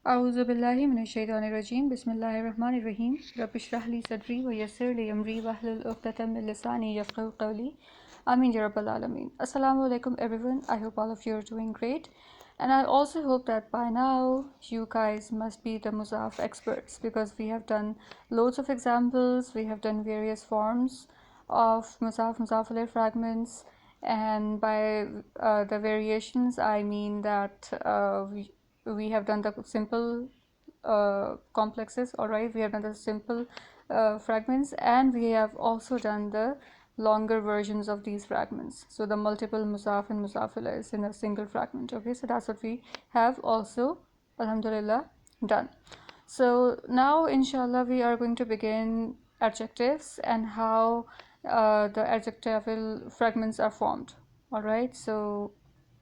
أعوذ بالله من الشيطان الرجيم بسم الله الرحمن الرحيم رب اشرح لي صدري ويسر لي أمري واحلل عقدة من لساني يفقهوا قولي Amin Ya Rabbal Alameen. Assalamu alaikum everyone. I hope all of you are doing great. And I also hope that by now you guys must be the Muzaf experts because we have done loads of examples, we have done various forms of Muzaf, Muzafale fragments, and by the variations I mean that we have done the simple complexes, alright, we have done the simple fragments, and we have also done the longer versions of these fragments, so the multiple musaf and musafila is in a single fragment. Okay, so that's what we have also alhamdulillah done. So now inshallah we are going to begin adjectives and how the adjectival fragments are formed. Alright, so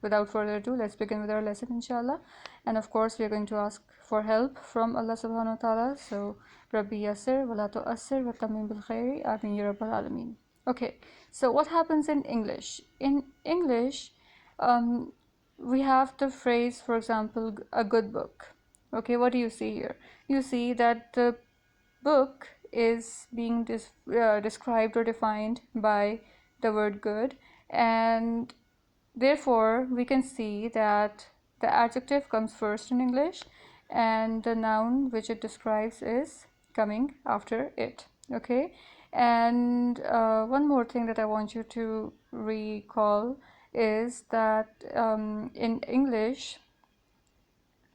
without further ado, let's begin with our lesson inshallah. And of course we are going to ask for help from Allah subhanahu wa ta'ala. So Rabbi Yasir wala tu'assir wa tamim bil khairi amin ya rabbal alameen. Okay, so what happens in English? In English, we have the phrase, for example, a good book. Okay, what do you see here? You see that the book is being described or defined by the word good, and therefore we can see that the adjective comes first in English and the noun which it describes is coming after it. Okay, and one more thing that I want you to recall is that in English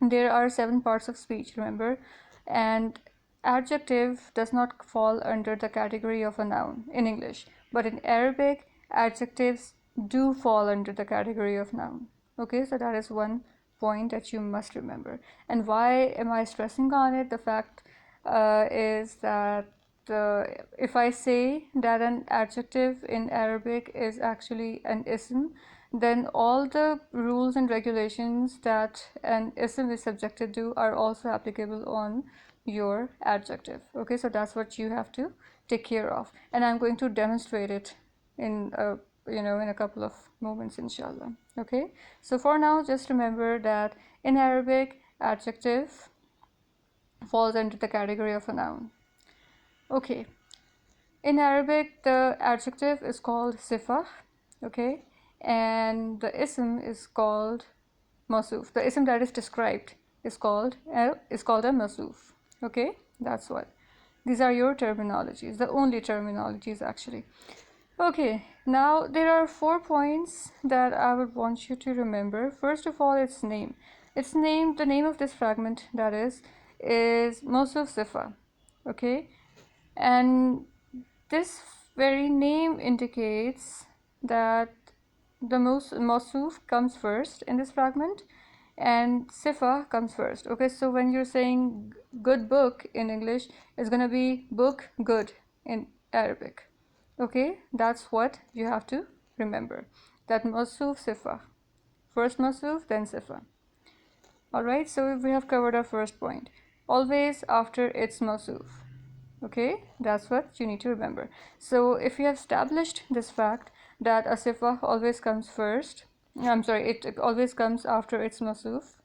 there are 7 parts of speech, remember, and adjective does not fall under the category of a noun in English, but in Arabic adjectives do fall under the category of noun. Okay, so that is one point that you must remember. And why am I stressing on it? The fact is that if I say that an adjective in Arabic is actually an ism, then all the rules and regulations that an ism is subjected to are also applicable on your adjective. Okay, so that's what you have to take care of, and I'm going to demonstrate it in a couple of moments inshallah. Okay, so for now just remember that in Arabic adjective falls under the category of a noun. Okay, in Arabic the adjective is called sifah, okay, and the ism is called Mausuf. The ism that is described is called a Mausuf. Okay, that's what. These are your terminologies, the only terminologies actually. Okay, now there are 4 points that I would want you to remember. First of all, its name. Its name, the name of this fragment, that is موصوف صفة. Okay, and this very name indicates that the Mausuf comes first in this fragment and Sifa comes first. Okay, so when you're saying good book in English, it's gonna be book good in Arabic. Okay, that's what you have to remember, that Mausuf Sifa, first Mausuf then Sifa. Alright, so we have covered our first point, always after its Mausuf. Okay, that's what you need to remember. So if you have established this fact that a sifa always comes first, it always comes after its Mausuf,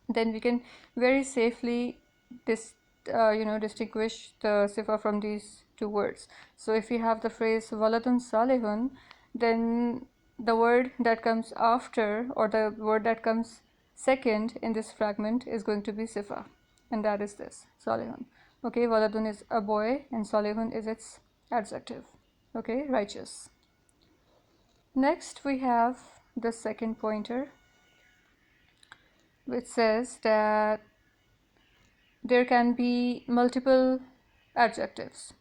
then we can very safely distinguish the sifa from these 2 words. So if we have the phrase waladun salihun, then the word that comes after, or the word that comes second in this fragment, is going to be sifa, and that is this salihun. Okay, waladun is a boy and salihun is its adjective. Okay, righteous. Next we have the second pointer, which says that there can be multiple adjectives.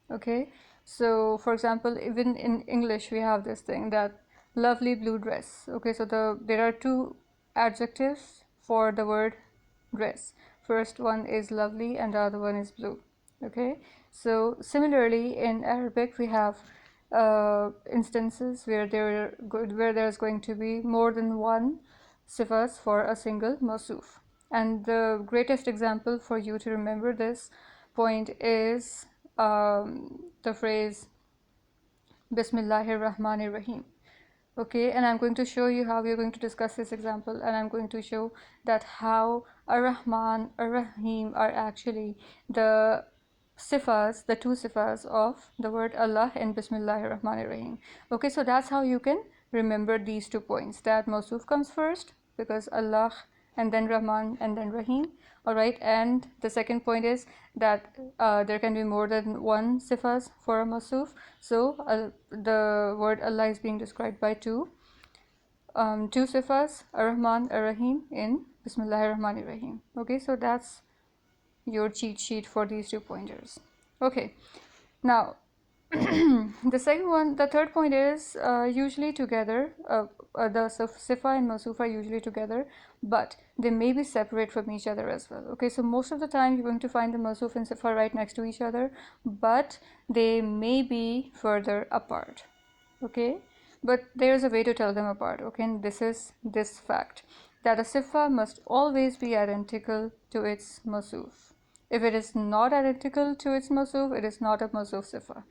Okay, so for example, even in English we have this thing, that lovely blue dress. Okay, so there are 2 adjectives for the word dress. First one is lovely and the other one is blue. Okay, so similarly in Arabic we have instances where there's going to be more than 1 sifas for a single Mausuf. And the greatest example for you to remember this point is the phrase Bismillahir Rahmanir Rahim. Okay, and I'm going to show you how we're going to discuss this example, and I'm going to show that how ar-Rahman, ar-Rahim are actually the sifas, the two sifas of the word Allah in Bismillahir Rahmanir Rahim. Okay, so that's how you can remember these 2 points, that Mawsuf comes first because Allah, and then Rahman, and then Rahim. All right, and the second point is that there can be more than one sifas for a Mawsuf. So the word Allah is being described by two sifas, ar-Rahman, ar-Rahim in Bismillahir Rahmanir Rahim. Okay, so that's your cheat sheet for these 2 pointers. Okay, now the third point is usually together, the sifa and mawsuf are usually together, but they may be separate from each other as well. Okay, so most of the time you're going to find the mawsuf and sifa right next to each other, but they may be further apart. Okay, but there's a way to tell them apart. Okay, and this is this fact, that a sifa must always be identical to its mawsuf. If it is not identical to its mawsuf, it is not a mawsuf sifa.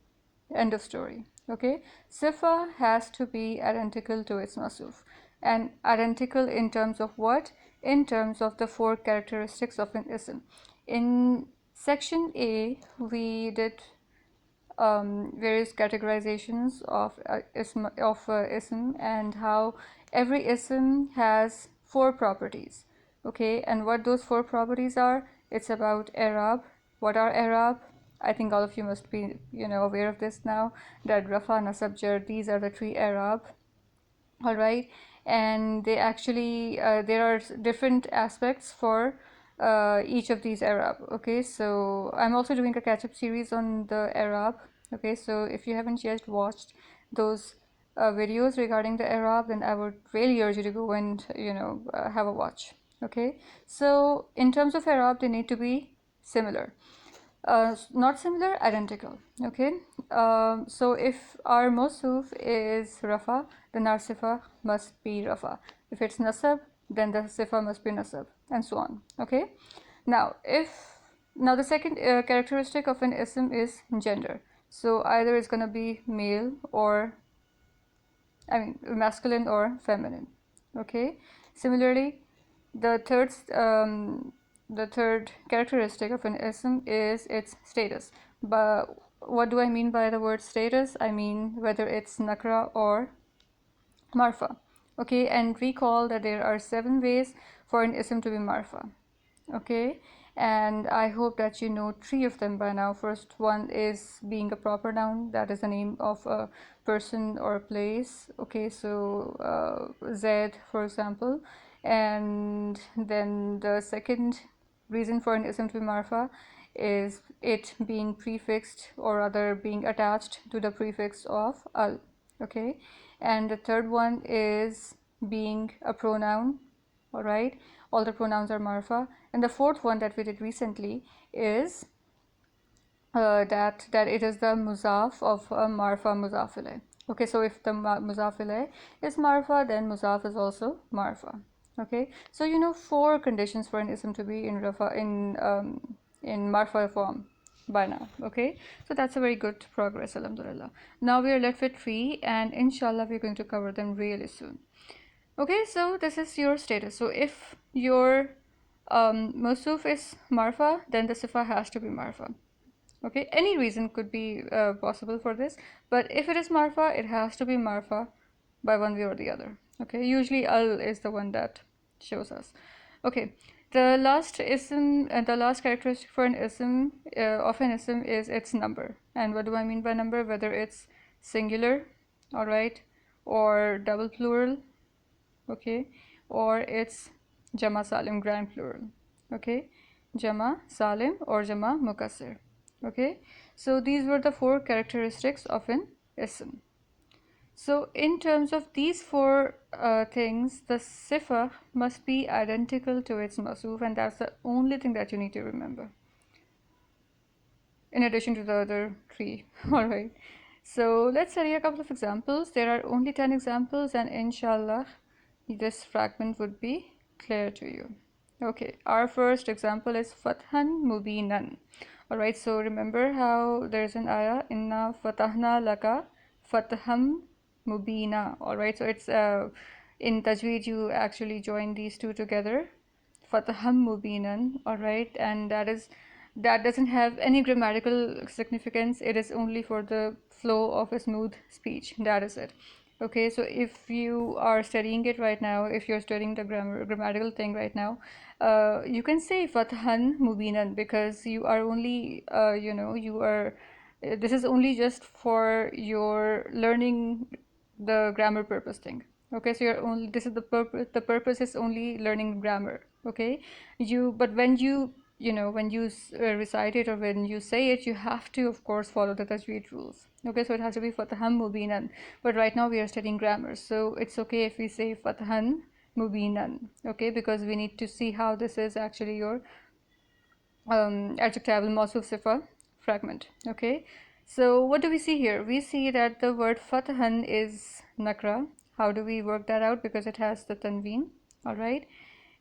End of story. Okay, sifa has to be identical to its mawsuf, and identical in terms of what? In terms of the 4 characteristics of an ism. In section A, we did various categorizations of ism and how every ism has 4 properties. Okay, and what those 4 properties are? It's about i'rab. What are i'rab? I think all of you must be, aware of this now, that rafa, nasab, jar, these are the 3 i'rab. All right, and they actually there are different aspects for each of these i'rab. Okay, so I'm also doing a catch-up series on the i'rab. Okay, so if you haven't yet watched those videos regarding the i'rab, then I would really urge you to go and have a watch. Okay, so in terms of i'rab, they need to be similar. Not similar, identical. Okay, so if our mawsuf is rafa, then our sifa must be rafa. If it's nasab, then the sifa must be nasab, and so on. Okay, now the second characteristic of an ism is gender. So either it's going to be male or masculine or feminine. Okay, similarly, the third characteristic of an ism is its status. But what do I mean by the word status? I mean whether it's nakra or marfa. Okay, and recall that there are 7 ways for an ism to be marfa. Okay, and I hope that you know 3 of them by now. First one is being a proper noun, that is the name of a person or a place. Okay, so Zaid, for example. And then the second reason for an ism to be marfa is it being prefixed, or rather being attached to the prefix of al. Okay, and the third one is being a pronoun. All right, all the pronouns are marfa. And the fourth one that we did recently is that it is the muzaf of marfa muzaf ilayh. Okay, so if the muzaf ilayh is marfa, then muzaf is also marfa. Okay, so 4 conditions for an ism to be in rafa, in marfa form by now. Okay, so that's a very good progress, alhamdulillah. Now we are left with 3, and inshallah we're going to cover them really soon. Okay, so this is your status. So if your mawsuf is marfa, then the sifa has to be marfa. Okay, any reason could be possible for this, but if it is marfa, it has to be marfa by one way or the other. Okay, usually al is the one that shows us. Okay, the last ism, the last characteristic for an ism of an ism is its number. And what do I mean by number? Whether it's singular, all right, or double plural, okay, or it's jama salim, grand plural. Okay, jama salim or jama mukassir. Okay, so these were the 4 characteristics of an ism. So in terms of these 4 things, the sifa must be identical to its mawsuf, and that's the only thing that you need to remember, in addition to the other 3. All right, so let's study a couple of examples. There are only 10 examples, and inshallah this fragment would be clear to you. Okay, our first example is fathan mubinan. All right, so remember how there's an ayah, inna fatahna laka fatham mubina. All right, so it's in tajweed you actually join these two together, fataham mubinan. All right, and that doesn't have any grammatical significance. It is only for the flow of a smooth speech. That is it. Okay, so if you are studying it right now, if you're studying the grammatical thing right now, you can say fathan mubinan, because you are only you are this is only just for your learning the grammar purpose thing. Okay, so you're only, this is the purpose is only learning grammar. Okay, but when when you recite it or when you say it, you have to of course follow the tajweed rules. Okay, so it has to be fatahan mubinan, but right now we are studying grammar, so it's okay if we say fatahan mubinan. Okay, because we need to see how this is actually your adjectival موصوف صفة fragment. Okay, so what do we see here? We see that the word fatahan is nakra. How do we work that out? Because it has the tanween. All right,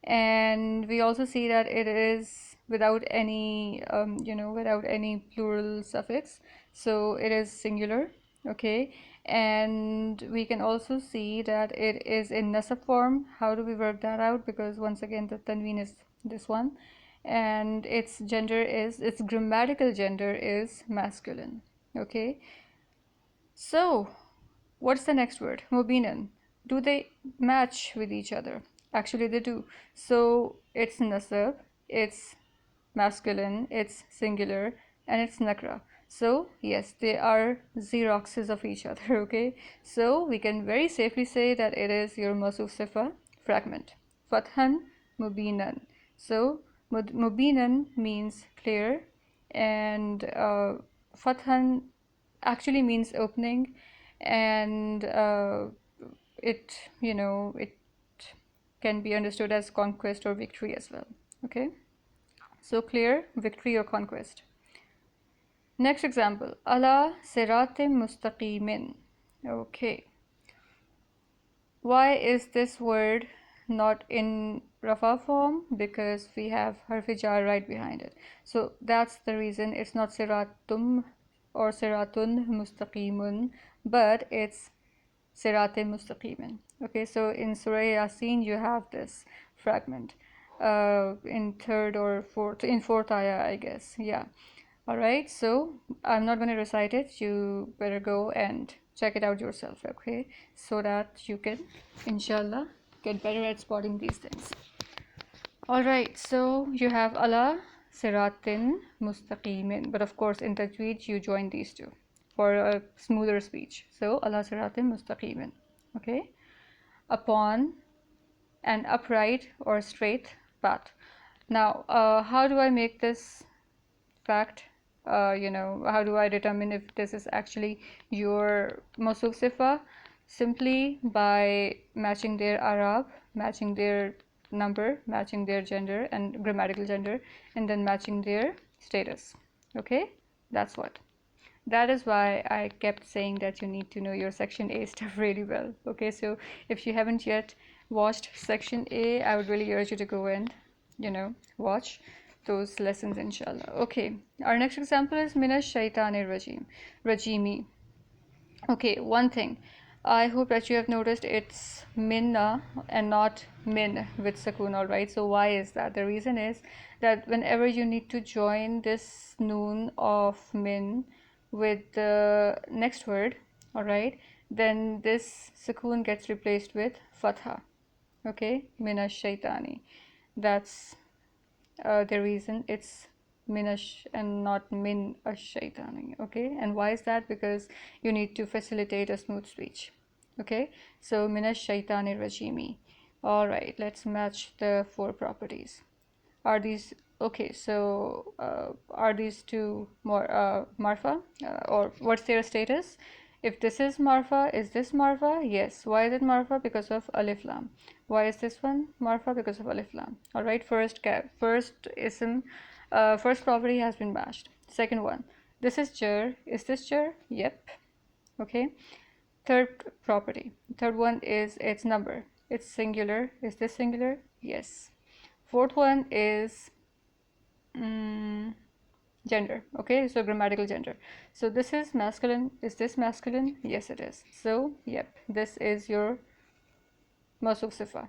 and we also see that it is without any without any plural suffix, so it is singular. Okay, and we can also see that it is in nasab form. How do we work that out? Because once again the tanween is this one, and its grammatical gender is masculine. Okay, so what's the next word? Mubinan. Do they match with each other? Actually they do. So it's nasab, it's masculine, it's singular, and it's nakra. So yes, they are xeroxes of each other. Okay, so we can very safely say that it is your موصوف صفة fragment. Fathan mubinan. So mubinan means clear, and fathan actually means opening, and it can be understood as conquest or victory as well. Okay, so clear, victory or conquest. Next example, ala siratim mustaqimin. Okay, why is this word not in rafa form? Because we have harf jar right behind it, so that's the reason it's not siratum or siratun mustaqimun, but it's siratim mustaqimin. Okay, so in Surah Yasin you have this fragment in fourth ayah, I guess. Yeah. All right, so I'm not going to recite it. You better go and check it out yourself. Okay, so that you can inshallah get better at spotting these things. All right, so you have ala siratin mustaqimin, but of course in tajweed you join these two for a smoother speech. So ala siratin mustaqimin. Okay, upon an upright or straight path. Now, how do I make this fact? How do I determine if this is actually your موصوف صفة? Simply by matching their Arab, matching their number, matching their gender and grammatical gender, and then matching their status. Okay, that's what. That is why I kept saying that you need to know your section A stuff really well. Okay, so if you haven't yet watched section A, I would really urge you to go and watch those lessons inshallah. Okay, our next example is minash shaitanir rajimi. Okay, one thing, I hope that you have noticed it's minna and not min with sakun. All right, so why is that? The reason is that whenever you need to join this noon of min with the next word, all right, then this sakun gets replaced with fatha. Okay, minash shaitani. That's the reason it's minash and not min ash-shaytani. Okay, and why is that? Because you need to facilitate a smooth speech. Okay, so minash shaitani rajimi. All right, let's match the four properties. Are these okay? So are these two more marfa, or what's their status? If this is marfa, is this marfa? Yes. Why is it marfa? Because of alif lam. Why is this one marfa? Because of alif lam. All right, first ism, first property has been matched. Second one, this is jar. Is this jar? Yep. Okay, third property, third one is its number. It's singular. Is this singular? Yes. Fourth one is gender. Okay, so grammatical gender. So this is masculine. Is this masculine? Yes, it is. So yep, this is your موصوف صفة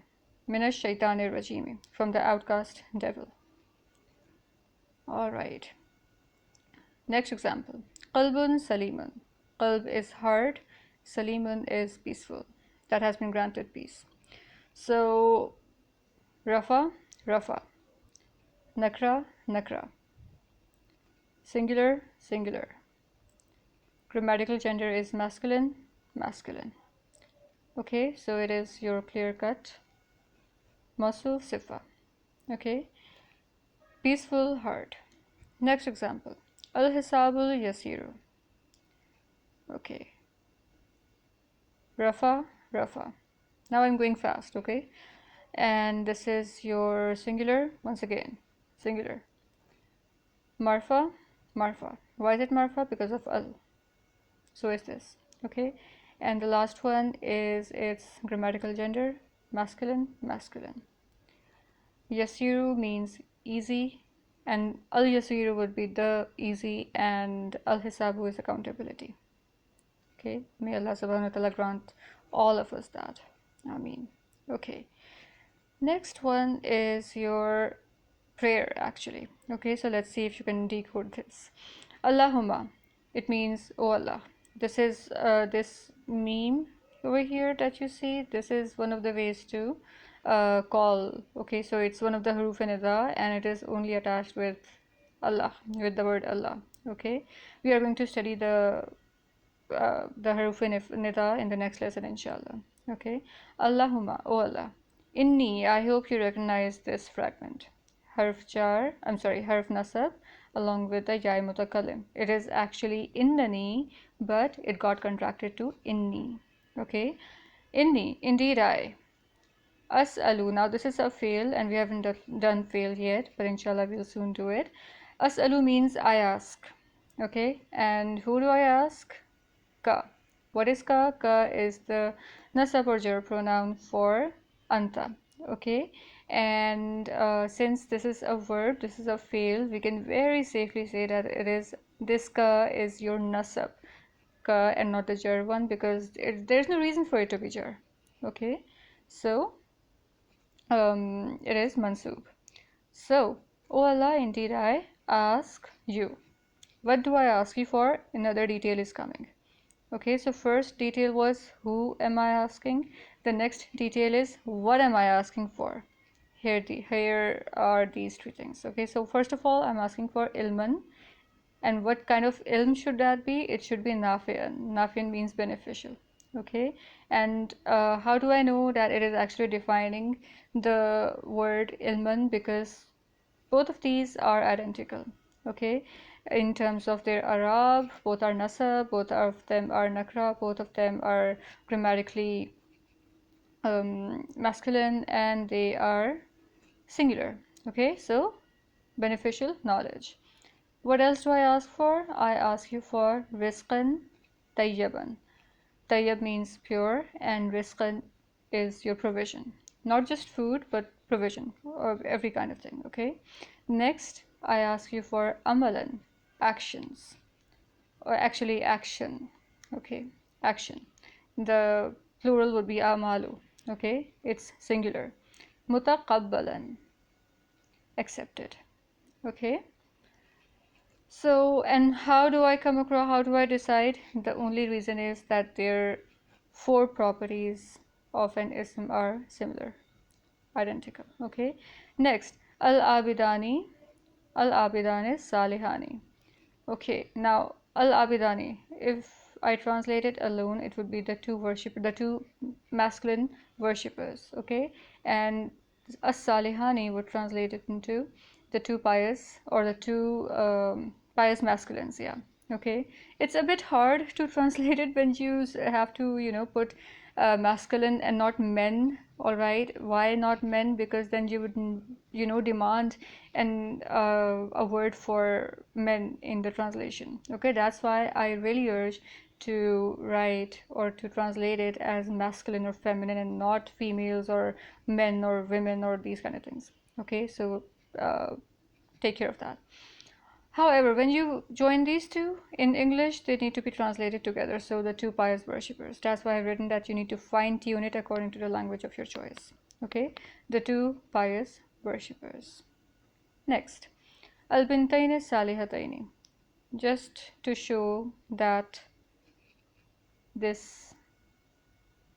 من الشيطان الرجيم, from the outcast devil. All right. Next example. قلب سليم. Qalb is heart. Salimun is peaceful. That has been granted peace. So Rafa, Rafa. Nakra, Nakra. Singular, singular. Grammatical gender is masculine, masculine. Okay, so it is your clear cut موصوف صفة. Okay, peaceful heart. Next example. Al-Hisabul Yasiru. Okay. Rafa, Rafa. Now I'm going fast, okay? And this is your singular, once again, singular. Marfa, Marfa. Why is it Marfa? Because of al. So is this, okay? And the last one is its grammatical gender, masculine, masculine. Yasiru means easy, and al-Yasiru would be the easy, and al-Hisabu is accountability. Okay, may Allah subhanahu wa ta'ala grant all of us that. Ameen. Okay, next one is your prayer actually. Okay, so let's see if you can decode this. Allahumma, it means oh Allah. This is this meme over here that you see. This is one of the ways to call. Okay, so it's one of the huruf nida, and it is only attached with Allah, with the word Allah. Okay, we are going to study the haruf nida in the next lesson, inshallah. Okay, Allahumma, oh Allah. Inni, I hope you recognize this fragment. Harf jar, harf nasab, along with the ya mutakallim. It is actually innani, but it got contracted to inni. Okay, inni, indeed I. As'alu, now this is a fail, and we haven't done fail yet, but inshallah we'll soon do it. As'alu means I ask. Okay, and who do I ask? Ka. What is ka? Ka is the nasab or jar pronoun for anta. Okay, and since this is a verb, this is a fail, we can very safely say that it is this ka is your nasab ka and not the jar one, because there's no reason for it to be jar. Okay, so it is mansub. So, O Allah, indeed I ask you. What do I ask you for? Another detail is coming. Okay, so first detail was who am I asking? The next detail is what am I asking for? Here are these three things. Okay, so first of all, I'm asking for ilman. And what kind of ilm should that be? It should be nafi'an. Nafi'an means beneficial. Okay, and how do I know that it is actually defining the word ilman? Because both of these are identical. Okay, in terms of their Arab, both are nasab, both of them are nakra, both of them are grammatically masculine, and they are singular. Okay, so beneficial knowledge. What else do I ask for? I ask you for rizqan tayyiban. Tayyib means pure, and rizqan is your provision. Not just food, but provision, or every kind of thing, okay? Next, I ask you for amalan, actions, or actually action, okay? Action. The plural would be amalu, okay? It's singular. Mutaqabbalan, accepted, okay? So, and how do I come across, how do I decide? The only reason is that their four properties of an ism are similar, identical. Okay, next, al-abidani. Al-abidani is salihani. Okay, now al-abidani, if I translate it alone, it would be the two masculine worshippers. Okay, and as-salihani would translate it into the two pious, or the two pious masculines. Yeah, okay, it's a bit hard to translate it when you have to put masculine and not men. All right, why not men? Because then you would demand a word for men in the translation. Okay, that's why I really urge to write or to translate it as masculine or feminine, and not females or men or women or these kind of things. Okay, so take care of that. However, when you join these two in English, they need to be translated together. So the two pious worshippers. That's why I've written that you need to fine tune it according to the language of your choice. Okay, the two pious worshippers. Next, al-bintaini salihataini. Just to show that this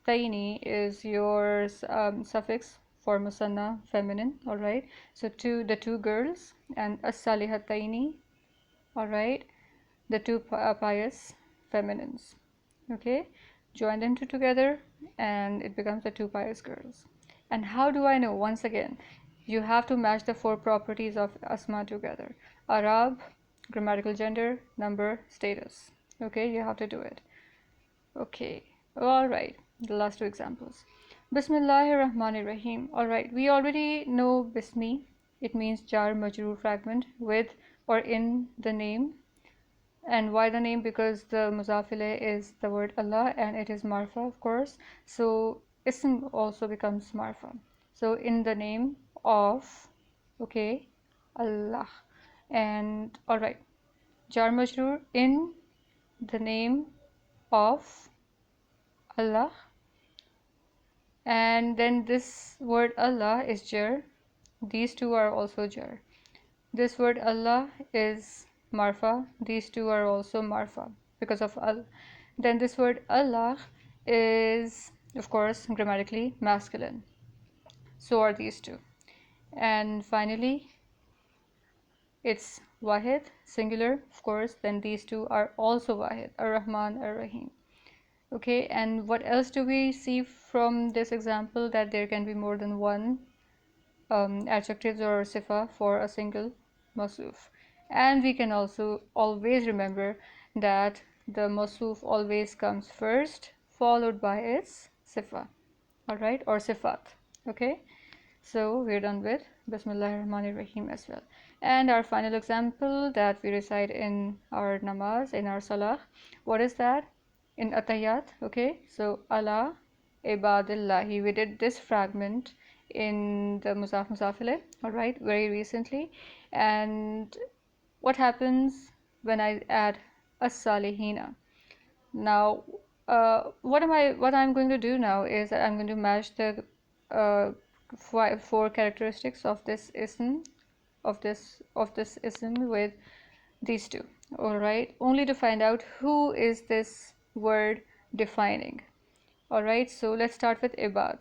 taini is your suffix for musanna, feminine. All right. So the two girls, and as-salihataini. All right, the two pious feminines. Okay, join them two together and it becomes the two pious girls. And how do I know? Once again, you have to match the four properties of asma together: Arab, grammatical gender, number, status. Okay, you have to do it. Okay, all right, the last two examples. Bismillahir Rahmanir Rahim. All right, we already know Bismi. It means jar majroor fragment with or in the name. And why the name? Because the mudaf ilayh is the word Allah and it is marfa, of course. So ism also becomes marfa. So in the name of, okay, Allah. And all right, jar majroor in the name of Allah. And then this word Allah is jar. These two are also jar. This word Allah is marfa. These two are also marfa because of al. Then this word Allah is, of course, grammatically masculine. So are these two. And finally, it's wahid, singular, of course. Then these two are also wahid, ar-Rahman, ar-Rahim. Okay, and what else do we see from this example? That there can be more than one adjectives or sifa for a single mawsuf. And we can also always remember that the mawsuf always comes first, followed by its sifa, all right, or sifat. Okay, so we're done with Bismillahir Rahmanir Rahim as well. And our final example that we recite in our namaz, in our salah, what is that? In atayat. Okay, so ala ibadillahi, we did this fragment in the Musaf Musafile, all right, very recently. And what happens when I add as-salihina? Now, what I'm going to do now is that I'm going to match the four characteristics of this ism, of this ism with these two. All right, only to find out who is this word defining. All right, so let's start with ibad.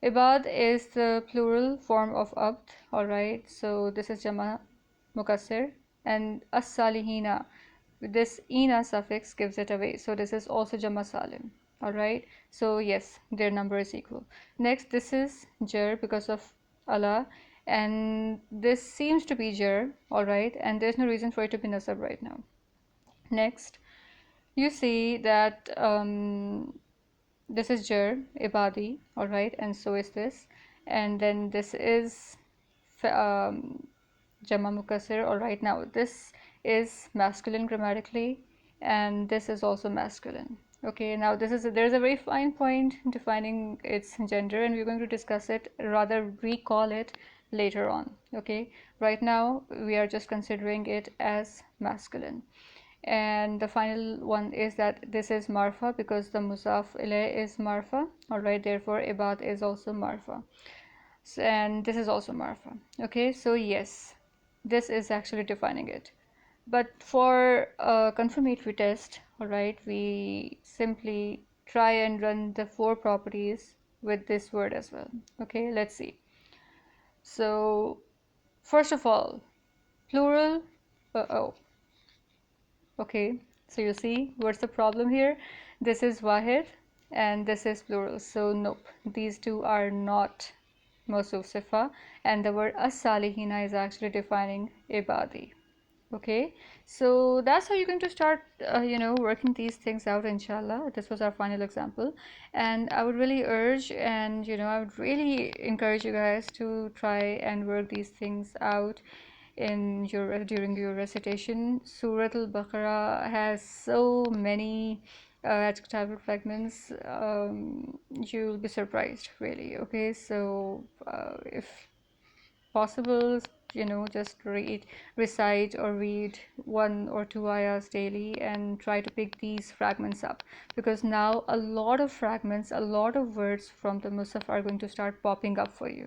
Ibad is the plural form of abd. All right, so this is jama mukassir, and as-salihina, this ina suffix gives it away, so this is also jama salim. All right, so yes, their number is equal. Next, this is jar because of Allah, and this seems to be jar. All right, and there's no reason for it to be nasab right now. Next, you see that this is jar, ibadi, all right, and so is this. And then this is jama mukassir. All right, now this is masculine grammatically, and this is also masculine. Okay, now there's a very fine point defining its gender, and we're going to discuss it, rather recall it later on. Okay, right now we are just considering it as masculine. And the final one is that this is marfa because the musaf ilayh is marfa. All right, therefore ibad is also marfa. So, and this is also marfa. Okay, so yes, this is actually defining it. But for a confirmatory test, all right, we simply try and run the four properties with this word as well. Okay, let's see. So first of all, plural. Okay, so you see what's the problem here? This is wahid and this is plural, so nope, these two are not Mawsuf Sifa, and the word as-salihina is actually defining ibadi. Okay, so that's how you're going to start working these things out, inshallah. This was our final example, and I would really urge, and I would really encourage you guys to try and work these things out during your recitation. Surah al-Baqarah has so many adjectival fragments, you'll be surprised, really. Okay, so if possible, just recite or read 1 or 2 ayahs daily and try to pick these fragments up, because now a lot of fragments, a lot of words from the Musaf are going to start popping up for you.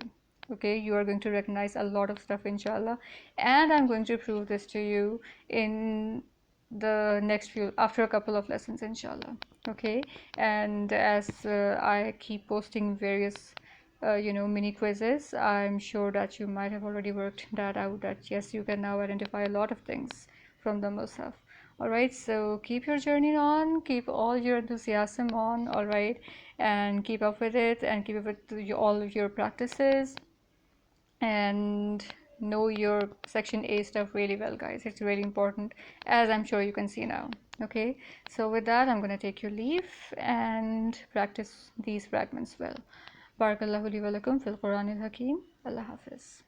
Okay, you are going to recognize a lot of stuff, inshallah, and I'm going to prove this to you in the next few, after a couple of lessons, inshallah. Okay, and as I keep posting various mini quizzes, I'm sure that you might have already worked that out, that yes, you can now identify a lot of things from the Musaf. All right, so keep your journey on, keep all your enthusiasm on, all right, and keep up with it, and keep up with all of your practices, and know your section A stuff really well, guys. It's really important, as I'm sure you can see now. Okay, so with that, I'm going to take your leave and practice these fragments well. Barakallahu li wa lakum fil Qur'anil Hakim. Allah Hafiz.